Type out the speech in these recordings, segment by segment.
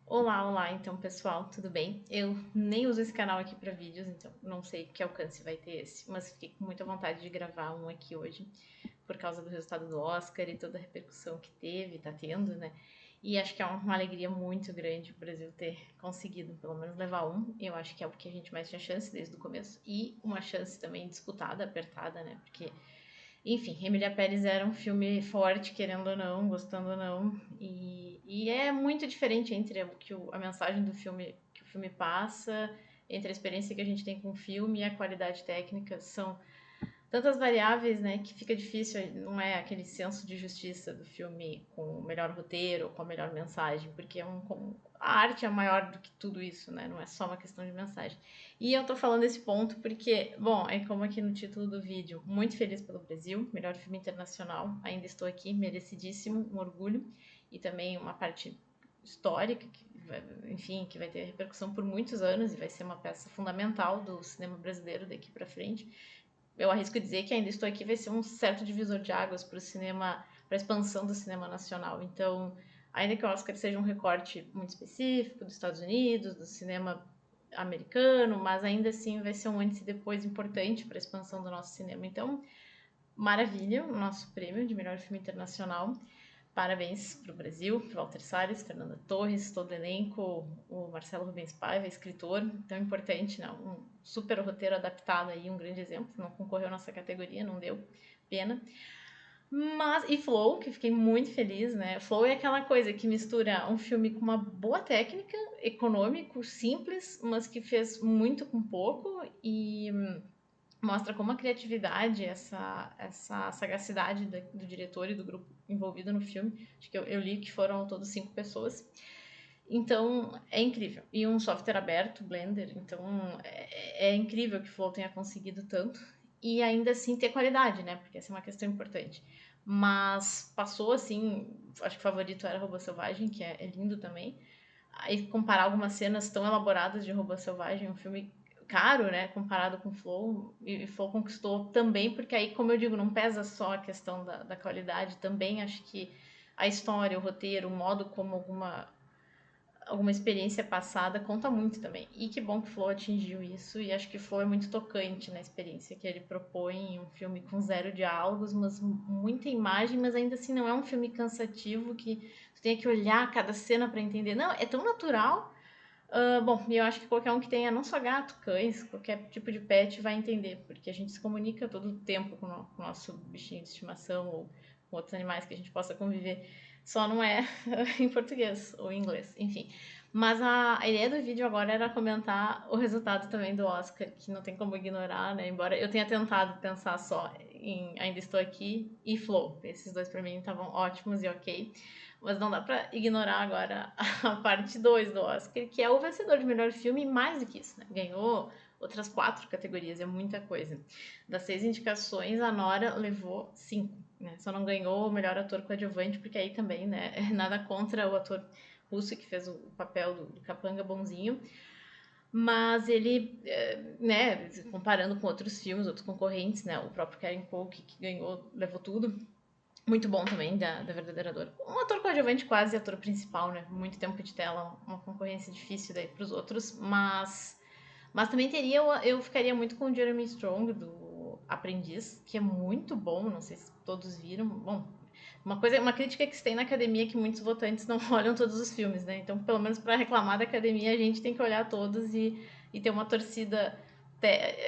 Olá, olá, então pessoal, tudo bem? Eu nem uso esse canal aqui para vídeos, então não sei que alcance vai ter esse, mas fiquei com muita vontade de gravar um aqui hoje, por causa do resultado do Oscar e toda a repercussão que teve, tá tendo, né? E acho que é uma alegria muito grande o Brasil ter conseguido pelo menos levar um. Eu acho que é o que a gente mais tinha chance desde o começo, e uma chance também disputada, apertada, né? Porque enfim, Emília Pérez era um filme forte, querendo ou não, gostando ou não, e é muito diferente entre a mensagem do filme que o filme passa, entre a experiência que a gente tem com o filme e a qualidade técnica. São tantas variáveis, né, que fica difícil, não é aquele senso de justiça do filme com o melhor roteiro, com a melhor mensagem, porque a arte é maior do que tudo isso, né, não é só uma questão de mensagem. E eu tô falando esse ponto porque, bom, é como aqui no título do vídeo, muito feliz pelo Brasil, melhor filme internacional, ainda estou aqui, merecidíssimo, um orgulho, e também uma parte histórica, enfim, que vai ter repercussão por muitos anos e vai ser uma peça fundamental do cinema brasileiro daqui para frente. Eu arrisco dizer que ainda estou aqui vai ser um certo divisor de águas para o cinema, para a expansão do cinema nacional. Então, ainda que o Oscar seja um recorte muito específico dos Estados Unidos, do cinema americano, mas ainda assim vai ser um antes e depois importante para a expansão do nosso cinema. Então, maravilha, o nosso prêmio de melhor filme internacional. Parabéns para o Brasil, para Walter Salles, Fernanda Torres, todo o elenco, o Marcelo Rubens Paiva, escritor, tão importante, né? Um super roteiro adaptado aí, um grande exemplo. Não concorreu nessa categoria, não deu pena. E Flow, que fiquei muito feliz, né? Flow é aquela coisa que mistura um filme com uma boa técnica, econômico, simples, mas que fez muito com pouco e mostra como a criatividade, essa sagacidade do diretor e do grupo envolvido no filme. Acho que eu li que foram ao todo 5 pessoas. Então, é incrível. E um software aberto, Blender, então é incrível que o Flow tenha conseguido tanto. E ainda assim ter qualidade, né? Porque essa é uma questão importante. Mas passou assim, acho que o favorito era Robô Selvagem, que é lindo também. Aí comparar algumas cenas tão elaboradas de Robô Selvagem, um filme caro, né, comparado com Flow, e Flow conquistou também, porque aí, como eu digo, não pesa só a questão da qualidade, também acho que a história, o roteiro, o modo como alguma experiência passada conta muito também. E que bom que o Flow atingiu isso, e acho que o Flow é muito tocante na experiência que ele propõe em um filme com zero diálogos, mas muita imagem, mas ainda assim não é um filme cansativo que tu tenha que olhar cada cena para entender. Não, é tão natural. Bom, e eu acho que qualquer um que tenha não só gato, cães, qualquer tipo de pet vai entender, porque a gente se comunica todo o tempo com o nosso bichinho de estimação ou com outros animais que a gente possa conviver, só não é em português ou em inglês, enfim. Mas a ideia do vídeo agora era comentar o resultado também do Oscar, que não tem como ignorar, né? Embora eu tenha tentado pensar só em Ainda Estou Aqui e Flow. Esses dois pra mim estavam ótimos e ok. Mas não dá pra ignorar agora a parte 2 do Oscar, que é o vencedor de melhor filme, e mais do que isso, né? Ganhou outras 4 categorias, é muita coisa. Das 6 indicações, a Nora levou 5, né? Só não ganhou o melhor ator coadjuvante, porque aí também, né? Nada contra o ator russo que fez o papel do capanga bonzinho, mas ele, né, comparando com outros filmes, outros concorrentes, né? O próprio Karen Polk, que ganhou, levou tudo, muito bom também, da verdadeira dor. Um ator coadjuvante quase ator principal, né? Muito tempo de tela, uma concorrência difícil daí pros outros, mas também teria, eu ficaria muito com o Jeremy Strong, do Aprendiz, que é muito bom, não sei se todos viram. Bom, uma crítica que se tem na academia é que muitos votantes não olham todos os filmes, né? Então, pelo menos para reclamar da academia, a gente tem que olhar todos e ter uma torcida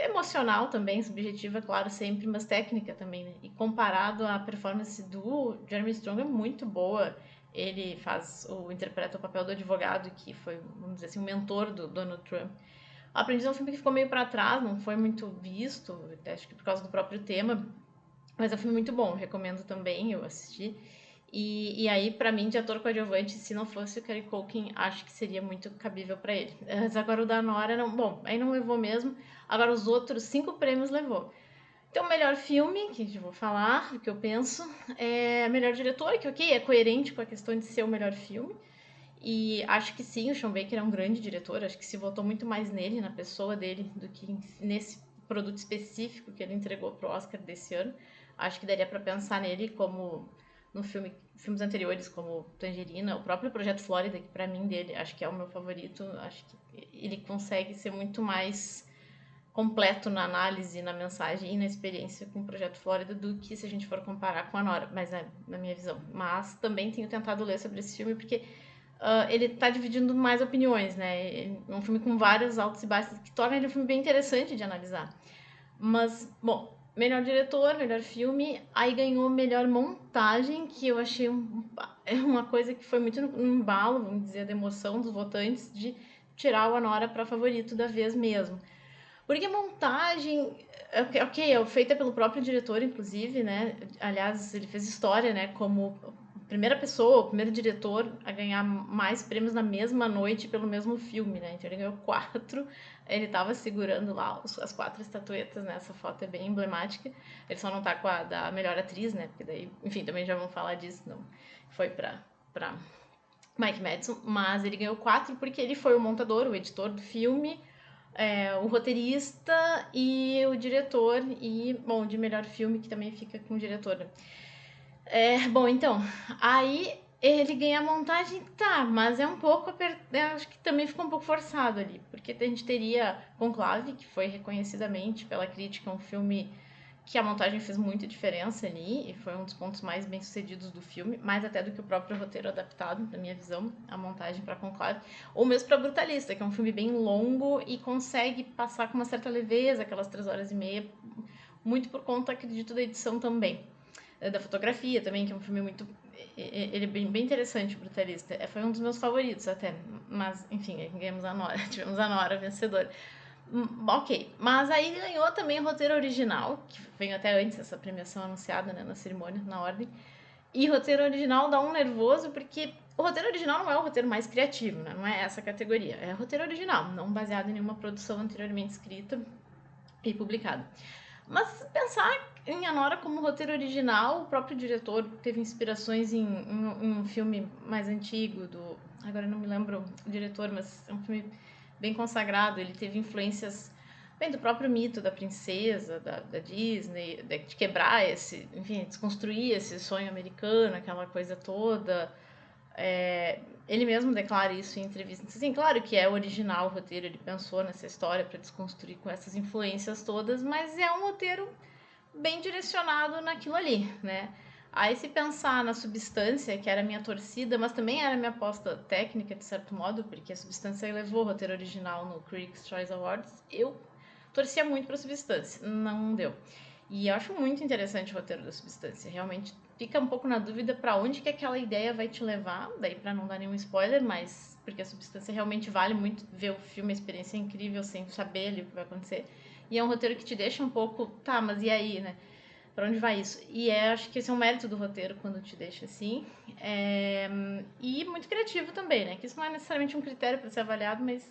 emocional também, subjetiva, claro, sempre, mas técnica também, né? E comparado à performance do Jeremy Strong é muito boa. Ele interpreta o papel do advogado que foi, vamos dizer assim, um mentor do Donald Trump. O Aprendiz é um filme que ficou meio para trás, não foi muito visto, acho que por causa do próprio tema, mas é um filme muito bom, recomendo também, eu assisti. E aí, pra mim, de ator coadjuvante, se não fosse o Kerry Culkin, acho que seria muito cabível pra ele. Mas agora o da Nora, não, bom, aí não levou mesmo. Agora os outros 5 prêmios levou. Então, melhor filme, que eu vou falar, o que eu penso, é melhor diretor, que ok, é coerente com a questão de ser o melhor filme. E acho que sim, o Sean Baker é um grande diretor, acho que se votou muito mais nele, na pessoa dele, do que nesse produto específico que ele entregou pro Oscar desse ano. Acho que daria para pensar nele como no filmes anteriores, como Tangerina, o próprio Projeto Flórida, que pra mim dele, acho que é o meu favorito, acho que ele consegue ser muito mais completo na análise, na mensagem e na experiência com o Projeto Flórida do que se a gente for comparar com a Nora, mas é na minha visão. Mas também tenho tentado ler sobre esse filme porque ele tá dividindo mais opiniões, né? É um filme com vários altos e baixos que torna ele um filme bem interessante de analisar. Mas, bom, melhor diretor, melhor filme, aí ganhou melhor montagem, que eu achei uma coisa que foi muito no embalo, vamos dizer, da emoção dos votantes de tirar o Anora para favorito da vez mesmo. Porque a montagem, ok, é feita pelo próprio diretor, inclusive, né? Aliás, ele fez história, né? Como a primeira pessoa, o primeiro diretor a ganhar mais prêmios na mesma noite pelo mesmo filme, né? Então ele ganhou 4. Ele tava segurando lá as 4 estatuetas, né? Essa foto é bem emblemática. Ele só não tá com a da melhor atriz, né? Porque daí, enfim, também já vamos falar disso, não foi pra Mike Madison, mas ele ganhou 4 porque ele foi o montador, o editor do filme, o roteirista e o diretor, e, bom, de melhor filme, que também fica com o diretor. Bom, então, aí ele ganha a montagem, tá, mas é um pouco, acho que também ficou um pouco forçado ali, porque a gente teria Conclave, que foi reconhecidamente pela crítica um filme que a montagem fez muita diferença ali, e foi um dos pontos mais bem sucedidos do filme, mais até do que o próprio roteiro adaptado, na minha visão, a montagem para Conclave, ou mesmo para Brutalista, que é um filme bem longo e consegue passar com uma certa leveza, aquelas 3 horas e meia, muito por conta, acredito, da edição também. Da fotografia também, que é um filme muito... Ele é bem interessante, o Brutalista. Foi um dos meus favoritos até, mas, enfim, ganhamos a Nora, tivemos a Nora vencedora. Ok, mas aí ganhou também o roteiro original, que veio até antes essa premiação anunciada, né, na cerimônia, na ordem. E roteiro original dá um nervoso, porque o roteiro original não é o roteiro mais criativo, né? Não é essa categoria. É roteiro original, não baseado em nenhuma produção anteriormente escrita e publicada. Mas pensar em Anora como roteiro original, o próprio diretor teve inspirações em um filme mais antigo, agora eu não me lembro o diretor, mas é um filme bem consagrado. Ele teve influências bem do próprio mito da princesa, da Disney, de quebrar enfim, desconstruir esse sonho americano, aquela coisa toda. Ele mesmo declara isso em entrevistas. Sim, claro que é original o roteiro, ele pensou nessa história para desconstruir com essas influências todas, mas é um roteiro bem direcionado naquilo ali, né? Aí se pensar na Substância, que era a minha torcida, mas também era a minha aposta técnica, de certo modo, porque a Substância levou o roteiro original no Critics' Choice Awards, eu torcia muito para a Substância, não deu. E eu acho muito interessante o roteiro da Substância, realmente fica um pouco na dúvida para onde que aquela ideia vai te levar, daí para não dar nenhum spoiler, mas porque a Substância realmente vale muito ver o filme, a experiência é incrível sem saber ali o que vai acontecer. E é um roteiro que te deixa um pouco, tá, mas e aí, né? Pra onde vai isso? E acho que esse é um mérito do roteiro quando te deixa assim. E muito criativo também, né? Que isso não é necessariamente um critério para ser avaliado, mas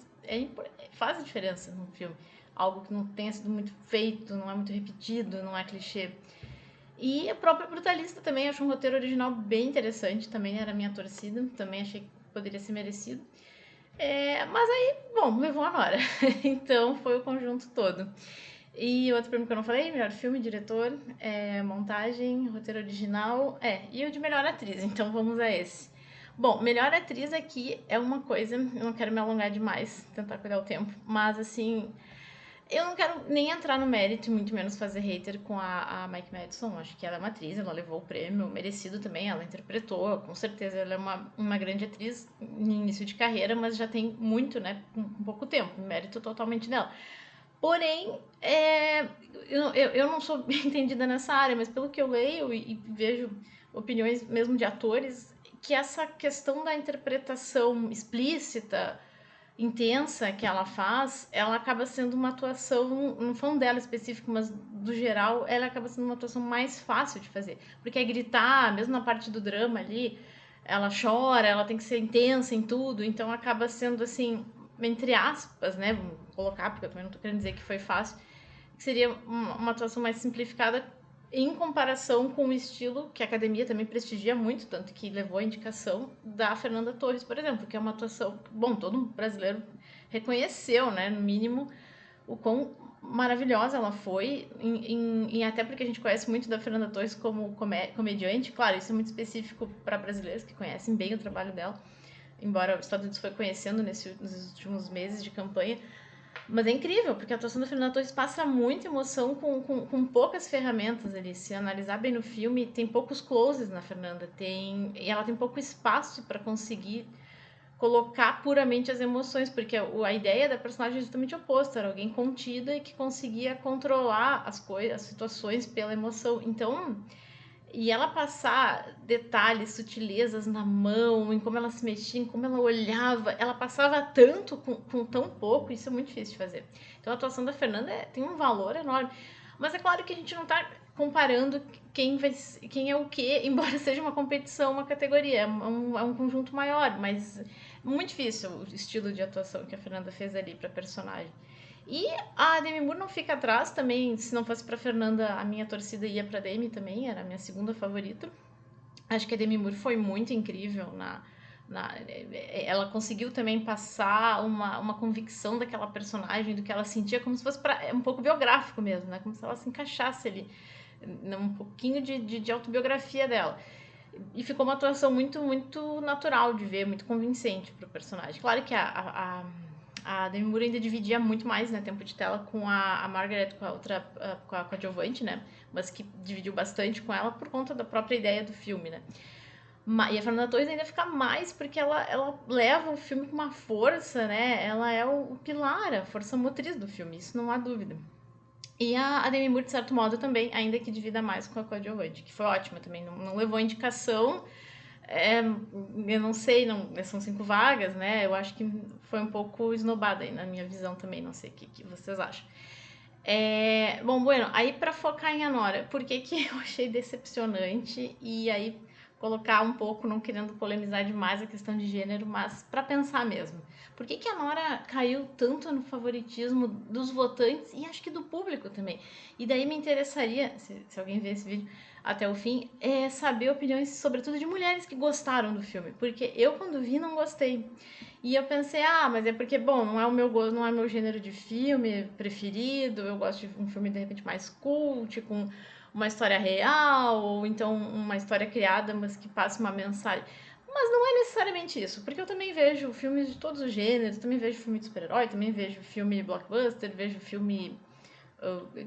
faz a diferença no filme. Algo que não tenha sido muito feito, não é muito repetido, não é clichê. E a própria Brutalista também, acho um roteiro original bem interessante, também era minha torcida, também achei que poderia ser merecido. Mas aí, bom, levou a Nora. Então foi o conjunto todo. E outro prêmio que eu não falei, melhor filme, diretor, montagem, roteiro original, e o de melhor atriz, então vamos a esse. Bom, melhor atriz aqui é uma coisa, eu não quero me alongar demais, tentar cuidar o tempo, mas assim, eu não quero nem entrar no mérito, muito menos fazer hater com a Mike Madison. Acho que ela é uma atriz, ela levou o prêmio, merecido também, ela interpretou, com certeza ela é uma grande atriz no início de carreira, mas já tem muito, né, um pouco tempo, mérito totalmente dela. Porém, eu não sou bem entendida nessa área, mas pelo que eu leio e vejo opiniões mesmo de atores, que essa questão da interpretação explícita, intensa que ela faz, ela acaba sendo uma atuação, não falando dela específico, mas do geral, ela acaba sendo uma atuação mais fácil de fazer. Porque é gritar, mesmo na parte do drama ali, ela chora, ela tem que ser intensa em tudo, então acaba sendo assim, entre aspas, né? Vamos colocar, porque eu também não tô querendo dizer que foi fácil, que seria uma atuação mais simplificada em comparação com o estilo que a academia também prestigia muito, tanto que levou a indicação da Fernanda Torres, por exemplo, que é uma atuação, bom, todo brasileiro reconheceu, né, no mínimo, o quão maravilhosa ela foi, e até porque a gente conhece muito da Fernanda Torres como comediante. Claro, isso é muito específico para brasileiros que conhecem bem o trabalho dela, embora os Estados Unidos foi conhecendo nos últimos meses de campanha. Mas é incrível, porque a atuação da Fernanda Torres passa muita emoção com poucas ferramentas ali. Se analisar bem no filme, tem poucos closes na Fernanda, e ela tem pouco espaço para conseguir colocar puramente as emoções, porque a ideia da personagem é justamente oposta, era alguém contida e que conseguia controlar as coisas, as situações pela emoção. Então, e ela passar detalhes, sutilezas na mão, em como ela se mexia, em como ela olhava, ela passava tanto com tão pouco, isso é muito difícil de fazer. Então a atuação da Fernanda tem um valor enorme. Mas é claro que a gente não tá comparando quem é o quê, embora seja uma competição, uma categoria, é um conjunto maior, mas muito difícil o estilo de atuação que a Fernanda fez ali pra personagem. E a Demi Moore não fica atrás também. Se não fosse pra Fernanda, a minha torcida ia pra Demi também, era a minha segunda favorita. Acho que a Demi Moore foi muito incrível ela conseguiu também passar uma convicção daquela personagem, do que ela sentia, como se fosse um pouco biográfico mesmo, né? Como se ela se encaixasse ali, um pouquinho de autobiografia dela. E ficou uma atuação muito, muito natural de ver, muito convincente pro personagem. Claro que a Demi Moore ainda dividia muito mais, né, tempo de tela com a Margaret, com a outra, com a coadjuvante, né, mas que dividiu bastante com ela por conta da própria ideia do filme, né. E a Fernanda Torres ainda fica mais porque ela leva o filme com uma força, né, ela é o pilar, a força motriz do filme, isso não há dúvida. E a Demi Moore, de certo modo, também, ainda que divida mais com a coadjuvante, que foi ótima também, não levou indicação. Eu não sei, são 5 vagas, né? Eu acho que foi um pouco esnobada aí na minha visão também, não sei o que vocês acham. Bom, bueno, aí pra focar em Anora, por que eu achei decepcionante? E aí colocar um pouco, não querendo polemizar demais a questão de gênero, mas pra pensar mesmo. Por que a Nora caiu tanto no favoritismo dos votantes e acho que do público também? E daí me interessaria, se alguém ver esse vídeo até o fim, saber opiniões, sobretudo de mulheres que gostaram do filme. Porque eu, quando vi, não gostei. E eu pensei, mas é porque, bom, não é o meu gosto, não é o meu gênero de filme preferido, eu gosto de um filme, de repente, mais cult, com uma história real, ou então uma história criada, mas que passe uma mensagem. Mas não é necessariamente isso, porque eu também vejo filmes de todos os gêneros, também vejo filme de super-herói, também vejo filme blockbuster, vejo filme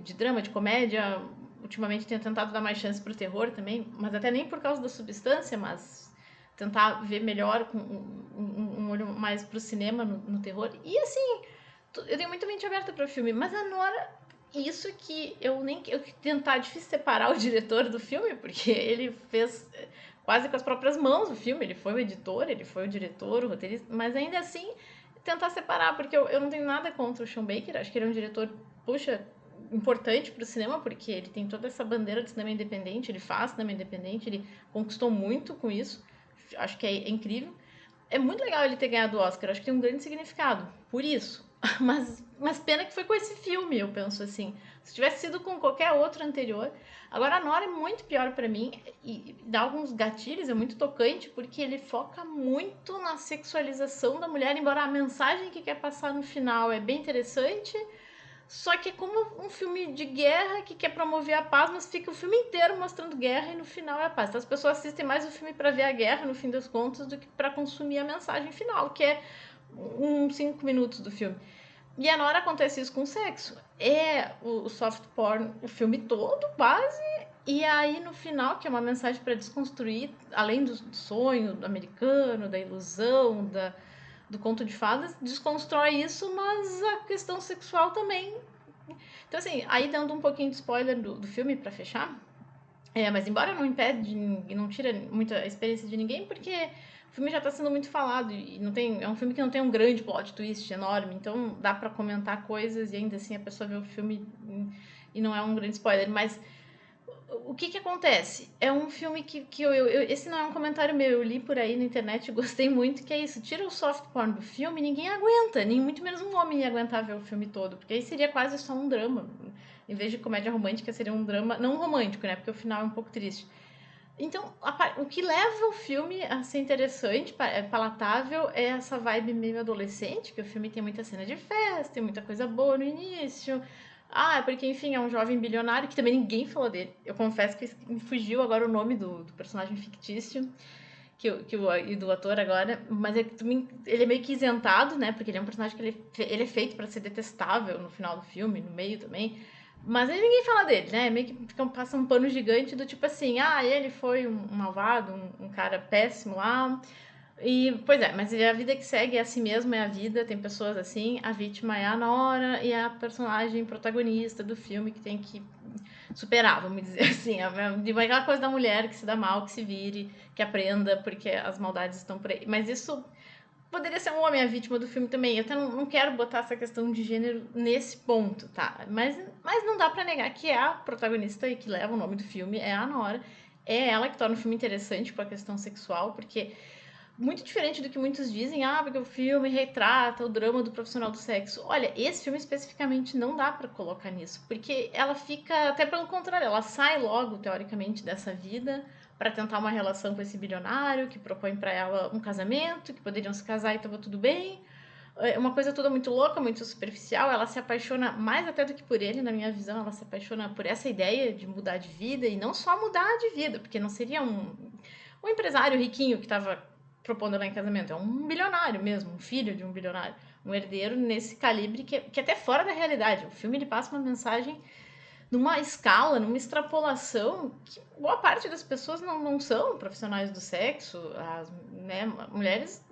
de drama, de comédia. Ultimamente tenho tentado dar mais chance pro terror também, mas até nem por causa da substância, mas tentar ver melhor com um olho mais pro cinema no terror. E assim, eu tenho muita mente aberta para o filme, mas a Nora, isso que eu tentar difícil separar o diretor do filme, porque ele fez quase com as próprias mãos o filme, ele foi o editor, ele foi o diretor, o roteirista, mas ainda assim tentar separar, porque eu não tenho nada contra o Sean Baker, acho que ele é um diretor, puxa, importante para o cinema, porque ele tem toda essa bandeira de cinema independente, ele faz cinema independente, ele conquistou muito com isso, acho que é incrível. É muito legal ele ter ganhado o Oscar, acho que tem um grande significado, por isso. Mas pena que foi com esse filme, eu penso assim. Se tivesse sido com qualquer outro anterior. Agora, a Nora é muito pior para mim e dá alguns gatilhos, é muito tocante, porque ele foca muito na sexualização da mulher, embora a mensagem que quer passar no final é bem interessante. Só que é como um filme de guerra que quer promover a paz, mas fica o filme inteiro mostrando guerra e no final é a paz. Então as pessoas assistem mais o filme para ver a guerra, no fim das contas, do que para consumir a mensagem final, que é uns 5 minutos do filme. E a Nora acontece isso com sexo. É o soft porn o filme todo, quase. E aí no final, que é uma mensagem para desconstruir, além do sonho do americano, da ilusão, do conto de fadas, desconstrói isso, mas a questão sexual também. Então, assim, aí dando um pouquinho de spoiler do filme para fechar, mas embora não impede e não tira muita experiência de ninguém, porque o filme já está sendo muito falado e não tem, é um filme que não tem um grande plot twist enorme, então dá para comentar coisas e ainda assim a pessoa vê o filme e não é um grande spoiler, mas o que acontece? É um filme que esse não é um comentário meu, eu li por aí na internet e gostei muito, que é isso, tira o soft porn do filme, ninguém aguenta, nem muito menos um homem ia aguentar ver o filme todo, porque aí seria quase só um drama, em vez de comédia romântica seria um drama, não romântico, né, porque o final é um pouco triste. Então, o que leva o filme a ser interessante, palatável, é essa vibe meio adolescente, que o filme tem muita cena de festa, tem muita coisa boa no início, Ah, é porque, enfim, é um jovem bilionário, que também ninguém falou dele. Eu confesso que me fugiu agora o nome do personagem fictício e do ator agora, mas ele é meio que isentado, né? Porque ele é um personagem que ele é feito pra ser detestável no final do filme, no meio também. Mas aí ninguém fala dele, né? Meio que passa um pano gigante do tipo assim, ah, ele foi um malvado, um cara péssimo lá. E, pois é, mas a vida que segue é assim mesmo, é a vida, tem pessoas assim, a vítima é a Nora e a personagem protagonista do filme que tem que superar, vamos dizer assim, aquela coisa da mulher que se dá mal, que se vire, que aprenda, porque as maldades estão por aí. Mas isso poderia ser um homem a vítima do filme também. Eu até não quero botar essa questão de gênero nesse ponto, tá? Mas não dá pra negar que é a protagonista e que leva o nome do filme, é a Nora. É ela que torna o filme interessante com a questão sexual, porque muito diferente do que muitos dizem, ah, porque o filme retrata o drama do profissional do sexo. Olha, esse filme especificamente não dá pra colocar nisso, porque ela fica, até pelo contrário, ela sai logo, teoricamente, dessa vida pra tentar uma relação com esse bilionário que propõe pra ela um casamento, que poderiam se casar e tava tudo bem. É uma coisa toda muito louca, muito superficial. Ela se apaixona mais até do que por ele, na minha visão. Ela se apaixona por essa ideia de mudar de vida e não só mudar de vida, porque não seria um empresário riquinho que estava propondo ela em casamento. É um bilionário mesmo, um filho de um bilionário. Um herdeiro nesse calibre que é até fora da realidade. O filme ele passa uma mensagem numa escala, numa extrapolação que boa parte das pessoas não são profissionais do sexo. As né, mulheres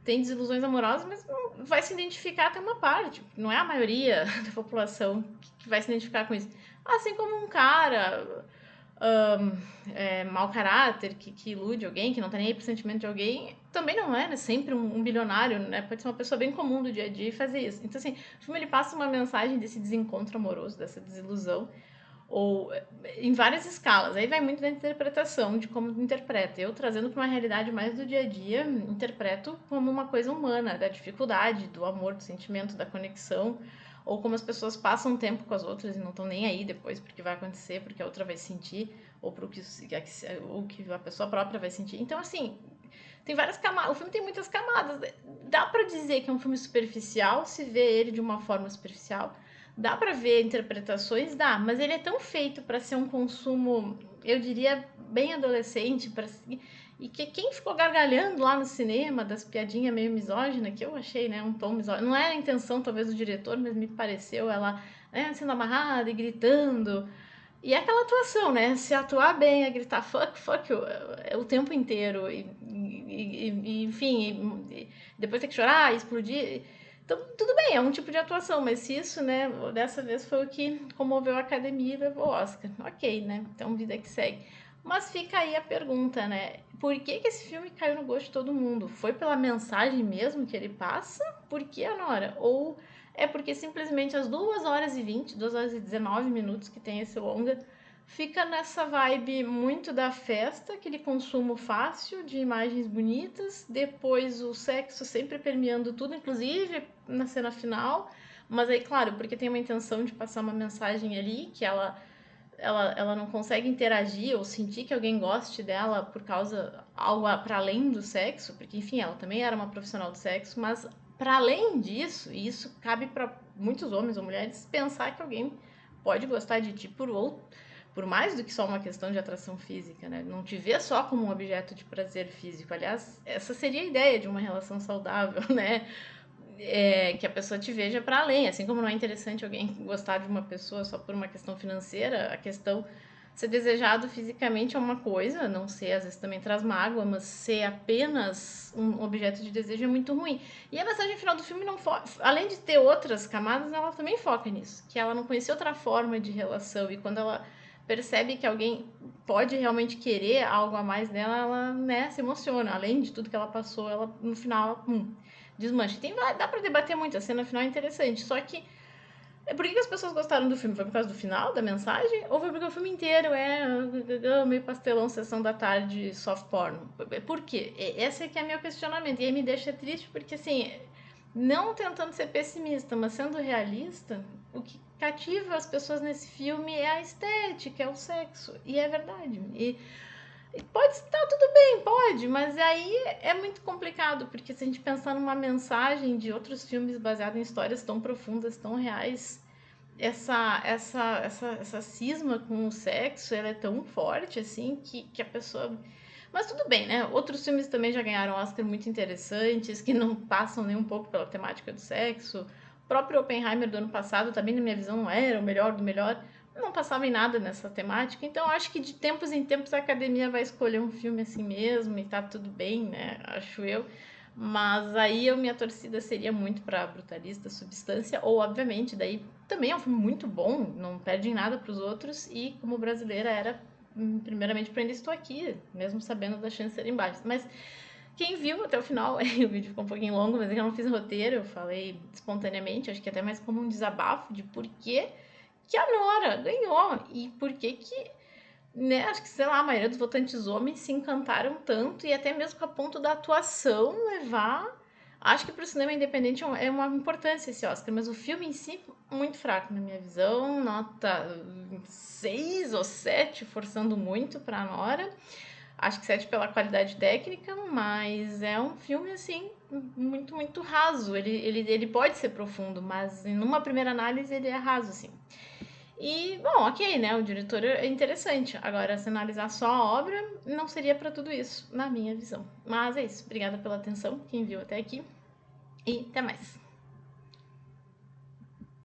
têm desilusões amorosas, mas não vai se identificar até uma parte. Não é a maioria da população que vai se identificar com isso. Assim como um cara mau caráter, que ilude alguém, que não tá nem aí pro sentimento de alguém, também não é, né? Sempre um bilionário, né? Pode ser uma pessoa bem comum do dia a dia e fazer isso. Então, assim, o filme ele passa uma mensagem desse desencontro amoroso, dessa desilusão, ou em várias escalas. Aí vai muito da interpretação, de como interpreta. Eu, trazendo para uma realidade mais do dia a dia, interpreto como uma coisa humana, da dificuldade, do amor, do sentimento, da conexão, ou como as pessoas passam tempo com as outras e não estão nem aí depois porque vai acontecer, porque a outra vai sentir, ou que a pessoa própria vai sentir. Então, assim, tem várias camadas. O filme tem muitas camadas. Dá para dizer que é um filme superficial, se vê ele de uma forma superficial. Dá para ver interpretações, dá, mas ele é tão feito para ser um consumo, eu diria, bem adolescente, e que quem ficou gargalhando lá no cinema das piadinhas meio misóginas, que eu achei, né, um tom misógino. Não era a intenção, talvez, do diretor, mas me pareceu ela né, sendo amarrada e gritando. E aquela atuação, né? Se atuar bem, é gritar fuck o tempo inteiro. Enfim, depois ter que chorar, explodir. Então, tudo bem, é um tipo de atuação, mas se isso, né, dessa vez foi o que comoveu a academia e levou o Oscar. Ok, né? Então, vida que segue. Mas fica aí a pergunta, né? Por que esse filme caiu no gosto de todo mundo? Foi pela mensagem mesmo que ele passa? Por que, Nora? Ou é porque simplesmente as 2 horas e 20, 2 horas e 19 minutos que tem esse longa, fica nessa vibe muito da festa, aquele consumo fácil de imagens bonitas, depois o sexo sempre permeando tudo, inclusive na cena final, mas aí, claro, porque tem uma intenção de passar uma mensagem ali que ela não consegue interagir ou sentir que alguém goste dela por causa algo para além do sexo, porque enfim, ela também era uma profissional do sexo, mas para além disso, e isso cabe para muitos homens ou mulheres pensar que alguém pode gostar de ti por mais do que só uma questão de atração física, né? Não te vê só como um objeto de prazer físico. Aliás, essa seria a ideia de uma relação saudável, né? Que a pessoa te veja para além. Assim como não é interessante alguém gostar de uma pessoa só por uma questão financeira, a questão ser desejado fisicamente é uma coisa, não ser, às vezes também traz mágoa, mas ser apenas um objeto de desejo é muito ruim. E a mensagem final do filme não além de ter outras camadas, ela também foca nisso, que ela não conhecia outra forma de relação e quando ela percebe que alguém pode realmente querer algo a mais dela, ela, né, se emociona. Além de tudo que ela passou, ela no final, desmancha. Dá pra debater muito, a cena final é interessante, só que por que as pessoas gostaram do filme? Foi por causa do final, da mensagem? Ou foi porque o filme inteiro é meio pastelão, sessão da tarde, soft porn? Por quê? Esse é que é meu questionamento. E aí me deixa triste porque, assim, não tentando ser pessimista, mas sendo realista, o que cativa as pessoas nesse filme é a estética, é o sexo. E é verdade. E pode estar tudo bem, pode, mas aí é muito complicado, porque se a gente pensar numa mensagem de outros filmes baseados em histórias tão profundas, tão reais, essa cisma com o sexo, ela é tão forte, assim, que a pessoa... Mas tudo bem, né? Outros filmes também já ganharam Oscar muito interessantes, que não passam nem um pouco pela temática do sexo. O próprio Oppenheimer do ano passado, também na minha visão, não era o melhor do melhor. Não passava em nada nessa temática. Então, acho que de tempos em tempos a academia vai escolher um filme assim mesmo e tá tudo bem, né? Acho eu. Mas aí a minha torcida seria muito pra Brutalista, Substância, ou obviamente, daí também é um filme muito bom, não perde em nada pros outros, e como brasileira era primeiramente para ainda estou aqui, mesmo sabendo das chances serem baixas. Mas quem viu até o final, o vídeo ficou um pouquinho longo, mas eu não fiz roteiro, eu falei espontaneamente, acho que até mais como um desabafo de por que a Nora ganhou e por que, né, acho que, sei lá, a maioria dos votantes homens se encantaram tanto e até mesmo com a ponto da atuação levar. Acho que para o cinema independente é uma importância esse Oscar, mas o filme em si, muito fraco na minha visão, nota 6 ou 7, forçando muito para a Nora. Acho que 7 pela qualidade técnica, mas é um filme, assim, muito, muito raso. Ele pode ser profundo, mas numa primeira análise ele é raso, assim. E, bom, ok, né? O diretor é interessante. Agora, se analisar só a obra, não seria para tudo isso, na minha visão. Mas é isso. Obrigada pela atenção, quem viu até aqui. E até mais.